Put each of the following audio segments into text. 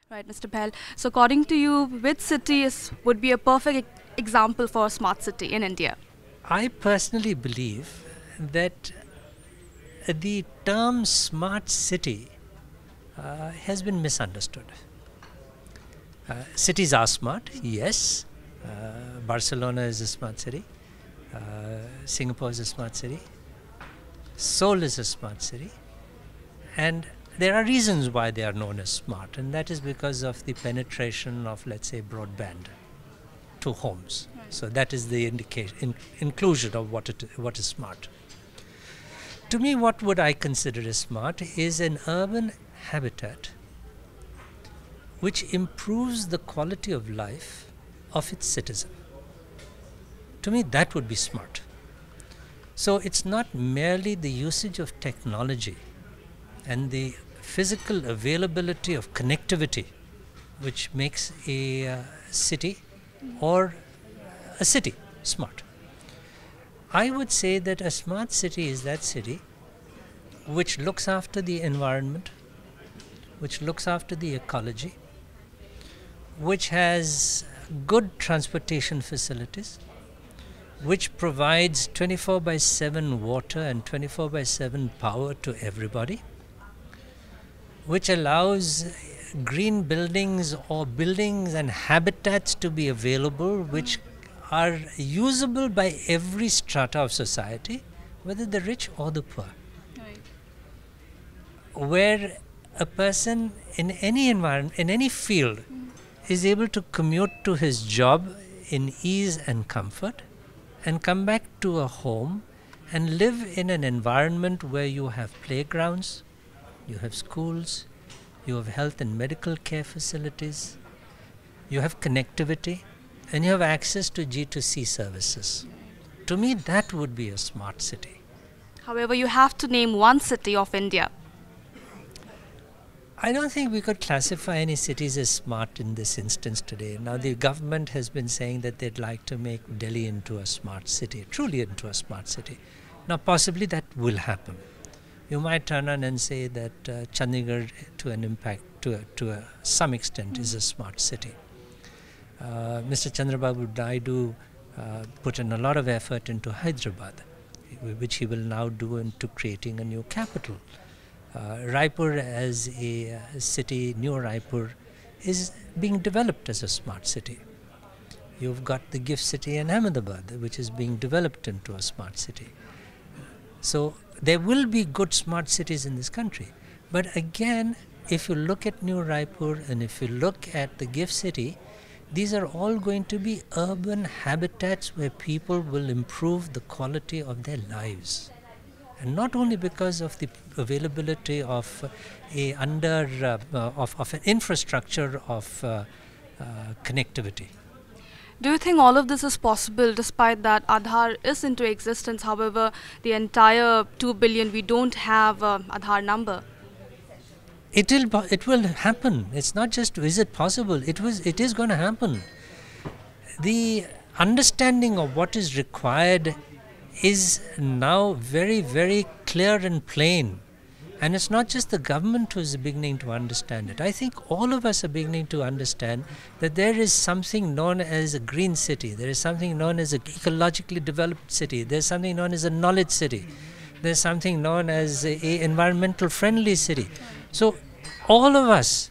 Right, Mr. Behl. So, according to you, which city would be a perfect example for a smart city in India? I personally believe that the term smart city has been misunderstood. Cities are smart, yes. Barcelona is a smart city. Singapore is a smart city. Seoul is a smart city. And there are reasons why they are known as smart, and that is because of the penetration of, let's say, broadband to homes. Right. So that is the inclusion of what is smart. To me, what would I consider as smart is an urban habitat which improves the quality of life of its citizen. To me, that would be smart. So it's not merely the usage of technology and the physical availability of connectivity which makes a city or a city smart. I would say that a smart city is that city which looks after the environment, which looks after the ecology, which has good transportation facilities, which provides 24/7 water and 24/7 power to everybody, which allows green buildings or buildings and habitats to be available which are usable by every strata of society, whether the rich or the poor. Right. Where a person in any environment, in any field, is able to commute to his job in ease and comfort and come back to a home and live in an environment where you have playgrounds, you have schools, you have health and medical care facilities, you have connectivity, and you have access to G2C services. To me, that would be a smart city. However, you have to name one city of India. I don't think we could classify any cities as smart in this instance today. Now, the government has been saying that they'd like to make Delhi into a smart city, truly into a smart city. Now, possibly that will happen. You might turn on and say that Chandigarh, to some extent, is a smart city. Mr. Chandrababu Naidu put in a lot of effort into Hyderabad, which he will now do into creating a new capital. Raipur as a city, New Raipur, is being developed as a smart city. You've got the gift city in Ahmedabad, which is being developed into a smart city. So there will be good smart cities in this country. But again, if you look at New Raipur and if you look at the gift city, these are all going to be urban habitats where people will improve the quality of their lives. And not only because of the availability of of an infrastructure of connectivity. Do you think all of this is possible despite that Aadhaar is into existence? However, the entire 2 billion, we don't have Aadhaar number. It will happen. It's not just is it possible. It is going to happen. The understanding of what is required is now very, very clear and plain. And it's not just the government who is beginning to understand it. I think all of us are beginning to understand that there is something known as a green city. There is something known as an ecologically developed city. There's something known as a knowledge city. There's something known as an environmental friendly city. So all of us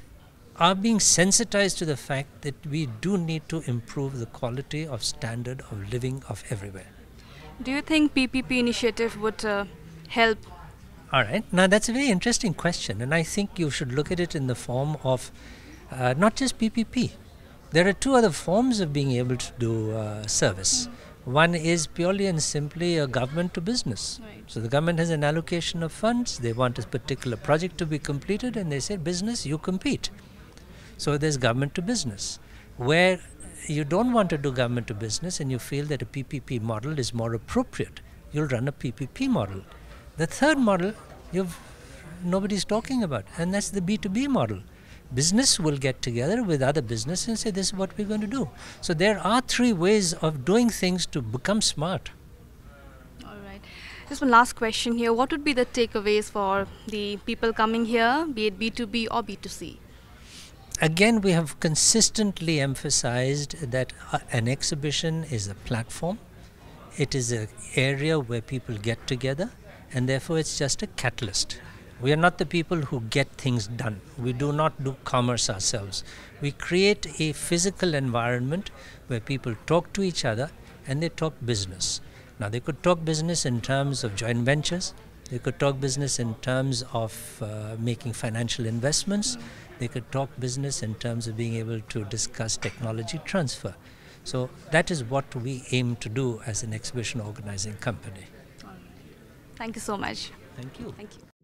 are being sensitized to the fact that we do need to improve the quality of standard of living of everywhere. Do you think PPP initiative would help? All right. Now, that's a very interesting question. And I think you should look at it in the form of not just PPP. There are two other forms of being able to do service. One is purely and simply a government to business. Right. So the government has an allocation of funds. They want a particular project to be completed. And they say, business, you compete. So there's government to business. Where you don't want to do government to business and you feel that a PPP model is more appropriate, you'll run a PPP model. The third model nobody's talking about, and that's the B2B model. Business will get together with other business and say, this is what we're going to do. So there are three ways of doing things to become smart. All right. Just one last question here. What would be the takeaways for the people coming here, be it B2B or B2C? Again, we have consistently emphasized that an exhibition is a platform. It is an area where people get together, and therefore it's just a catalyst. We are not the people who get things done. We do not do commerce ourselves. We create a physical environment where people talk to each other and they talk business. Now, they could talk business in terms of joint ventures. They could talk business in terms of making financial investments. They could talk business in terms of being able to discuss technology transfer. So that is what we aim to do as an exhibition organizing company. Thank you so much. Thank you. Thank you.